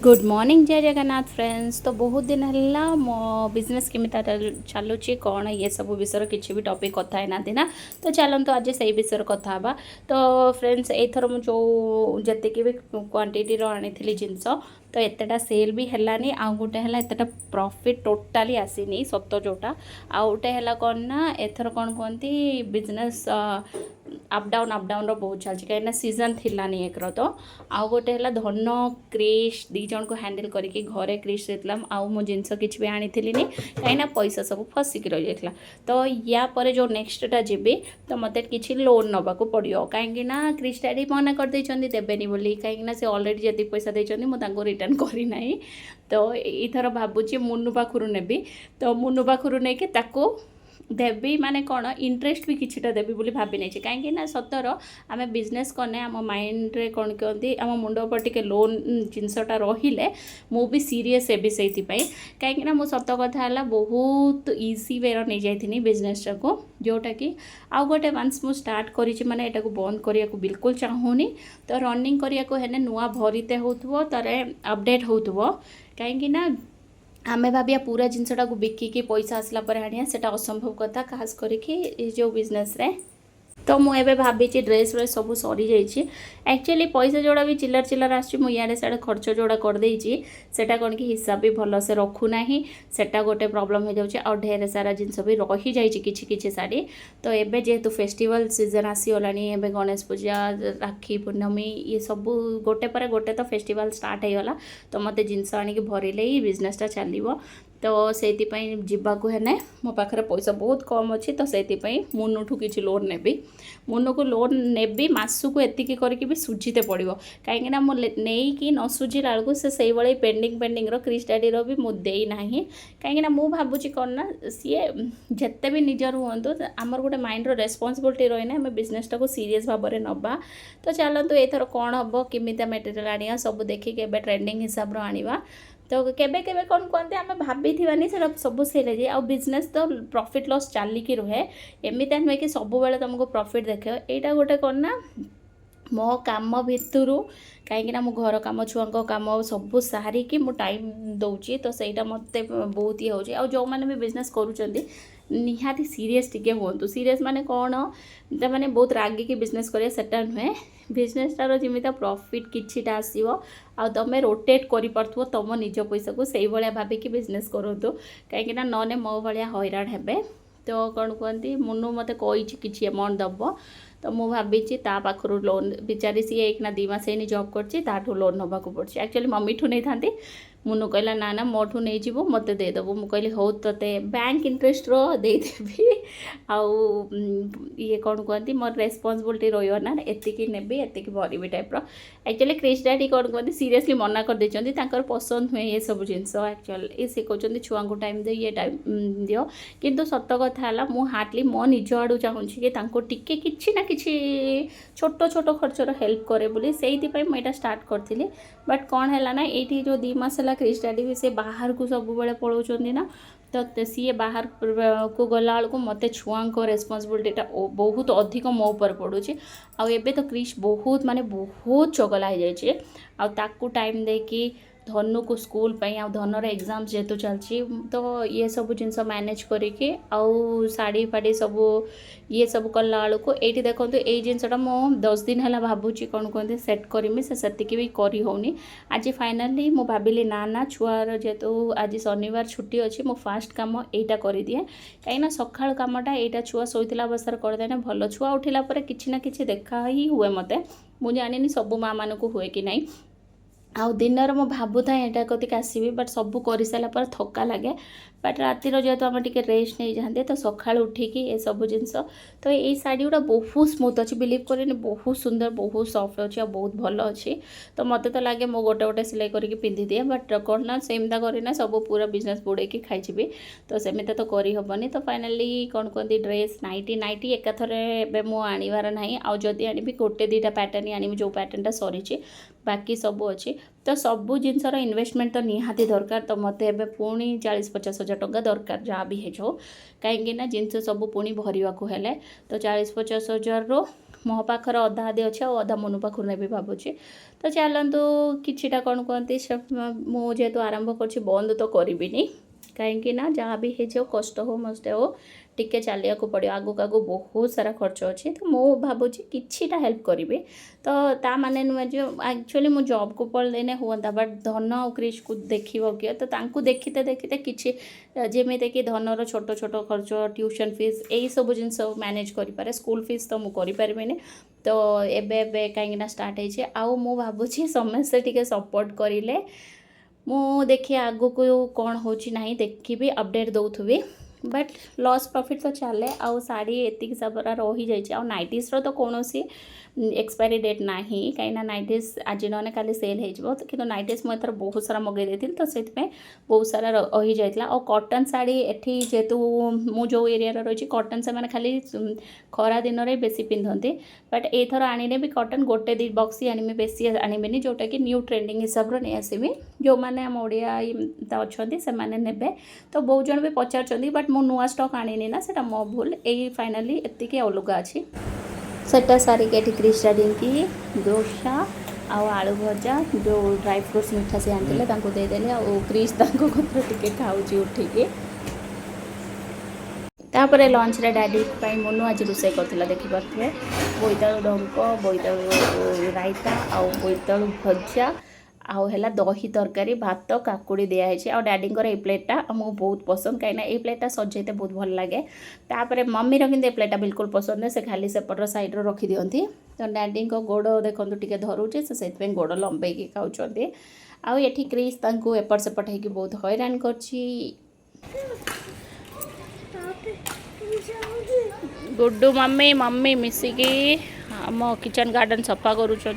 Good morning जय Jagannath friends. तो बहुत दिन है मो बिजनेस केमी चलुची कौन ये सब विषय किसी भी टॉपिक कथा है ना। तो चलते आज से विषय कथा हाँ। तो फ्रेंड्स एथर मुझे जी भी क्वांटिटी आनी जिनस तो एतटा सेल भी है आउ गोटे है एतटा प्रॉफिट टोटाली आसीनी सत जोटा आउ गोटे है कौन ना एथर कौन कहती बिजनेस अप डाउन बहुत चलती कहीं सीजन थिलानी एक तो आउ गोटे है धन क्रिश दी जन को हैंडल करके घरे क्रिश देता आउ मो जिनस किसी भी आनी कहीं पैसा सब फसिक रही जाता। तो या पर जो नेक्स्टा जी तो मत कि लोन नवाक पड़ो कहीं क्रिश डैडी मना करदे देवेनि बोली कहीं से अलरेडी जी पैसा देती मुझे रिटर्न करना। तो इथर भावुची मुनु पाखु नेबी तो मुनु पाखु नहीं देवी माने कौन इंटरेस्ट भी किछिटा देवी बोली भाभी नहीं कहीं सतर आम बिजनेस कने आम माइंड रे कौन कहते आम मुंड पर टिके लोन जिनसटा रहिले मु भी सीरीयस हेबी से कहीं मु सत कथा बहुत इजी वे नहीं जाइनी बिजनेस को जोटा कि आउ गोटे वंस मु स्टार्ट करी माने एटा को बंद करिया को बिल्कुल चाहूनी। तो रनिंग करिया को हेने नुआ भरीते होथबो तारे अपडेट होथबो कहीं आमे भाविया पूरा जिनसटा को बिकिकी पैसा आसला पर आनिया सेटा असंभव कथा खास करके जो बिजनेस रे। तो मुझे भावी ड्रेस व्रेस सब सरी जाइए एक्चुअली पैसा जोड़ा भी चिल्लर चिल्लर आड़े साड़े खर्च जोड़ा करदे सेटा कौन कि हिसाब भी भल से रखुना सेटा गोटे प्रॉब्लम हो जाए और ढेर सारा जिनस भी रही जाए किछि शाड़ी। तो एबे जेहेतु फेस्टिवल सीजन आसीगलानी एबे गणेश पूजा राखी पूर्णमी ये सब गोटे पर गोटे तो फेस्टिवल स्टार्ट हो गला। तो मत जिनस आनिक भरले ही बिजनेसटा चलो। तो से जीवाकू है मो पाखे पैसा बहुत कम अच्छी तो से मुनुठू किसी लोन नेबी मुनु को लोन नेबी मासक एतिकी करके भी सुझीते पड़ो कहीं नहीं न सुझिला बेलू से भाई पेंडिंग क्रिश डैडी भी मुझे ना कहीं मु भावुची कौन ना सी जिते भी निजर हूँ आमर गोटे माइंड रेस्पॉन्सिबिलिटी रही ना आम बिजनेस टाक सीरीयस भाव में नवा। तो चलतु एथर कौन हम केमिता मटेरियल आनिया सब देखिए ट्रेंडिंग हिसाब आनिबा। तो केबे केबे कौन कहते आम भाभी से सब सेल जाए आ बिजनेस तो प्रॉफिट लॉस चलिकी रुहे एमती नुहे कि सब बेले तुमको प्रॉफिट देख यहाँ गोटे कौन ना मो काम भितर कहीं मो घर कम छुआ कम सब सारिकी मु टाइम दौची। तो सहीटा मत बहुत ही हो जो मैंने भी बिजनेस करुँच निहाती सीरीयस टिके हूँ सीरीयस माने कौन मैंने बहुत रागिकी बिजनेस करें सेटा नुहे बिजनेसटार जमी प्रॉफिट किछिटा आसो आ तुम रोटेट कर तुम निज पैसा को से भाया भाविकी बिजनेस करूँ कहीं नने मो भाया हैरान हेबे। तो कौन कहती मुनु मत कि अमाउंट दब तो मुझे भावी पाखु लोन बेचारी सी एक ना 2 मास जॉब कर लोन नाक पड़ी एक्चुअली मम्मी ठू नहीं था मुनु कहला ना ना मोठू नहीं जीव मत देदेबू मु कहली हो ते बैंक इंटरेस्ट देदेवी आउ ये कौन कहती मोर रेस्पॉन्सिबिलिटी रही ना एतिकी नेबी एतिकी भरबी टाइप्र। एक्चुअली क्रिश डैडी कौन कहते सीरीयसली मना कर देछंती तांकर पसंद हुए ये सब जिनस एक्चुअली से कहते छुआ को टाइम दे ये टाइम दियो किंतु सत कथा है मु हार्डली मो निज आड़ू चाहूँगी कि तांको टिके किछि ना किछि छोट छोट खर्चर हेल्प करे बोली से मुझे स्टार्ट करी। बट कौन है ना ये जो 2 मास है क्रिश डैडी भी से बाहर को सब बेले पलाउं ना तो सी बाहर को गला बेलू मत छुआ रेस्पॉन्सिबिलिटीटा बहुत अधिक मो पर पड़ुची आबे तो क्रिश बहुत माने बहुत चगला हो जाए आकू टाइम देकी धनु को स्कूल आ धनर एग्जाम जेहेतु चलती तो ये सब जिनस मैनेज करके आउ साड़ी फाड़ी सब ये सब कला बेलू ये देखो ये जिनसटा मो 10 दिन है भावुची कौन कहते सेट करमी से भी करी होनी। आज फाइनाली मु भाविली ना ना छुआर जेहेतु आज शनिवार छुट्टी अच्छी मो फास्ट कम यहीटा कर दिए कहीं सका कमटा यहाँ छुआ शोला अवस्था करदेने भल छुआ उठिला कि ना कि देखा ही हुए मत मुझे जानी सब माँ मान को हुए कि नहीं आउ दिन मो भावुता यहाँ कतिक आसबि बट सब कर सारापर थका लगे बट रातिर जेहेतु आम टे रेस्ट नहीं जाते तो सका उठिकी ये सब जिनस तो ये शाड़ी गुड़ा बहुत स्मूथ अच्छी बिलीव करें बहुत सुंदर बहुत सफ्ट अच्छी और बहुत भल अच्छी। तो मत तो लगे मो गोटे गोटे सिलाई करके पिंधि दिए बट कौन ना सेमता करना सब पूरा बिजनेस बुड़े खाई तो सेमती तो करहबनी। तो फाइनाली कौन कहती ड्रेस नाइटी नाइटी एकाथरे मु आनिबार ना आउ जदि आनी गोटे 2टा पैटर्न आनी जो पैटर्नटा सरी बाकी सब अच्छी। तो सबू जिनसर इन्वेस्टमेंट तो निहाती दरकार तो मत एबे पुणी 40-50 हज़ार टंका दरकार जहाँ भी हो कहीं जिनस सब पुणी भरवा हेले तो 40-50 हज़ार मो पाखर अधा अधी अच्छे और अधा मनु पाखर ने भी भावुची तो चलतु किछिटा कौन कहती मुझे जेहेतु आरंभ कर बंद तो करी कहीं ना जहाँ भी हो कष्ट हो मस्त हो टिके चलिया को पड़ो आगु आगु बहुत सारा खर्च अच्छी तो मुझे भावुची किछिटा हेल्प करी तो ता माने नुहे जो एक्चुअली मु जॉब को पढ़लेने हुआ बट धन और क्रिश को देखो किए तो तांकु देखते देखते किसी जमीते कि धनर छोट छोट खर्च ट्यूशन फीस यही सब जिन मैनेज करें स्कूल फीस तो मुझे करें तो एबे कहीं स्टार्ट होइए आउ मु भावुची समस्ते टिके सपोर्ट करें मु देखिए आगु को कौन हो देखी अपडेट दौथि बट लॉस प्रॉफिट तो चले आउ शाढ़ी एति सब रही जाइए नाइटीज तो कौन सी एक्सपायरी डेट ना कहीं नाइटीज आज ना काली सेल हो कि नाइटीज मुझे बहुत सारा मगे देती तो से बहुत सारा रही जाता और कॉटन शाढ़ी एठी जेहेतु मु जो एरिया रही कॉटन से मैंने खाली खरा दिन में बेसी पिंधती बट एथर आने भी कॉटन गोटे दी बक्स ही आने बेसी आनबेनि जोटा कि न्यू ट्रेंडिंग हिसाब से नहीं आसमी जो मैंने आम ओडिया अच्छा से ने तो बहुत जन भी पचार बट मु नुआ स्टॉक आनी ना से मो भूल यही फाइनाली एति अलगा अच्छी सेटा सारी के क्रिश डाडी डोसा आउ आलू भजा जो ड्राई फ्रूट्स मिठा से आनी देदेले और क्रिश टे खाऊँ उठिकी तापर लंच रे डैडी मनु आज रोसे करथिला देखि पारे बोईतालु डंक बोईतालु रायता आउ बोईतालु भजा आउ है दही तरकारी भात काकुड़ी दिखाई आ डैडी ये प्लेटा मुझे बहुत पसंद कहीं ये प्लेटा सजाइते बहुत भल लगे तापर मम्मी कि प्लेटा बिल्कुल पसंद नहीं से खाली सेपटर साइड रखी दिखती तो डैडी गोड़ देखो टे धरुचे से गोड़ लंबे खाऊँ आउ ये क्रिश एपट सेपट हो बहुत हैरान कर गुड्डू मम्मी मम्मी मिसिकी आम किचन गार्डन सफा करुँच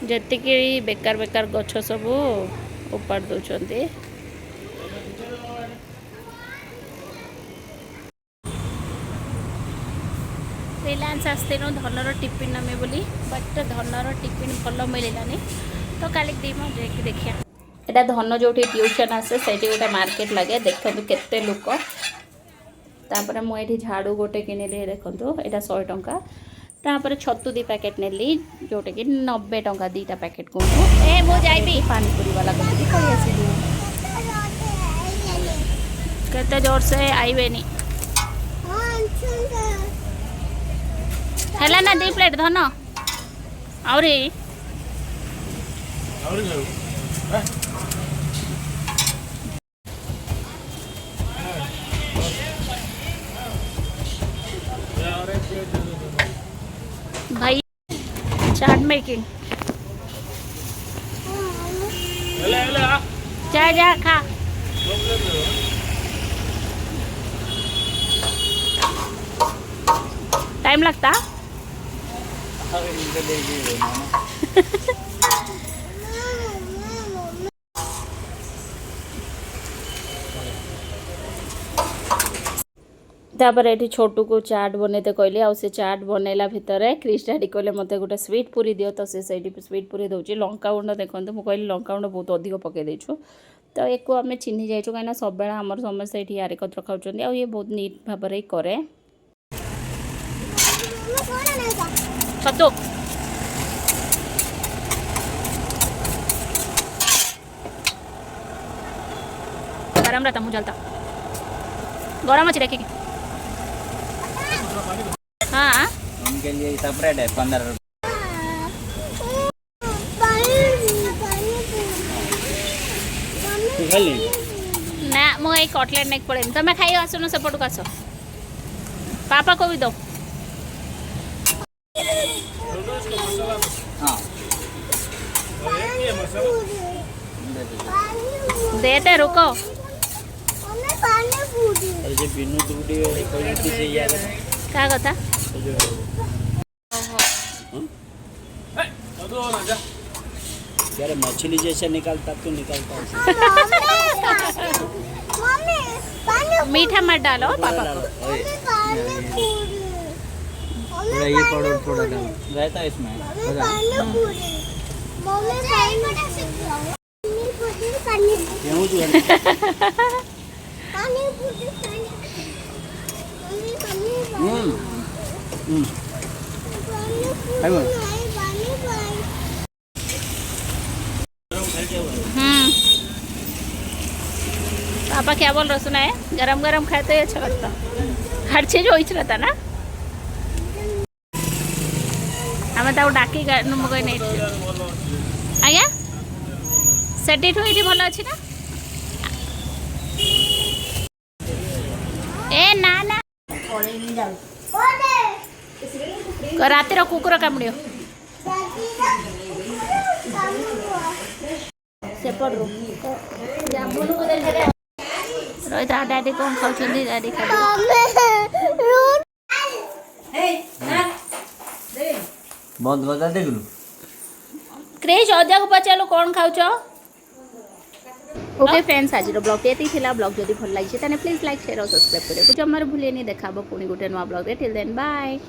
जतिक बेकार बेकार गछ सब उपाड़ दौरान रिलायंस आसतीनु धनर टिफिन नमे बोली बट धनर टिफिन भल मिलानी तो काली दीमा देखिया एटा धन जो ट्यूशन आसे से गोटे मार्केट लगे देखो केते लोक तापर मुझे झाड़ू गोटे किनिली देखो यहाँ 100 टंका तापर छतु 2 पैकेट नेली जोटा कि 90 टंका 2टा पैकेट को ए मो जाइबी पानीपुरी वाला कति पड़ी आसिली केते जोर से आइबेनी हैला ना 2 प्लेट धन आउरी भाई चाट मेकिंग जा जा खा टाइम लगता तापर ये छोटू को चाट बनते कहली आ चाट बनैला भितर क्रिश डाडी कहले मत गोटे स्वीट पूरी दियो तो से स्वीट पूरी दूसरी लंका गुंड देखते मुझे कहली लंका गुंड बहुत अधिक पकई देचु तो एक आम चिन्ह जाइए कहीं सब आम समस्ते ये यार एकत्र खाऊँ आ ये बहुत नीट भाव कै छतु गरम रहता मुँह जलता गरम अच्छी देखिए हाँ उनके लिए सेपरेट है 15 रुपये ना मुझे कटलेट नहीं पड़े तुम खाई आसुन सेपटू आस पापा को भी दो देते रुको क्या कथा यार मछली जैसे निकालता तो निकालता मीठा मत डालो पापा को थोड़ा ये पाउडर थोड़ा डालो रहता है इसमें क्यों जो खाइबो पापा क्या बोल रहा सुना है? गरम गरम खाए तो ये अच्छा लगता, हर चीज हो रहता ना। हमें तो डाकी मगई नहीं आज्ञा सेठी ये भल अच्छी ना ए ना ना रातिर कुकुर कामुड़ रोहित डैडी कौन खाऊँ डैडी खा बंद कर देखलु क्रेज अजा को पचारू कौन खाऊच। ओके फ्रेंड्स आज ब्लॉग ये थिला ब्लॉग जदि भल लगी प्लीज लाइक शेयर और सब्सक्राइब करें जमार भूलेनी देखा पुणी गोटे नुआ ब्लॉग टिल देन बाय।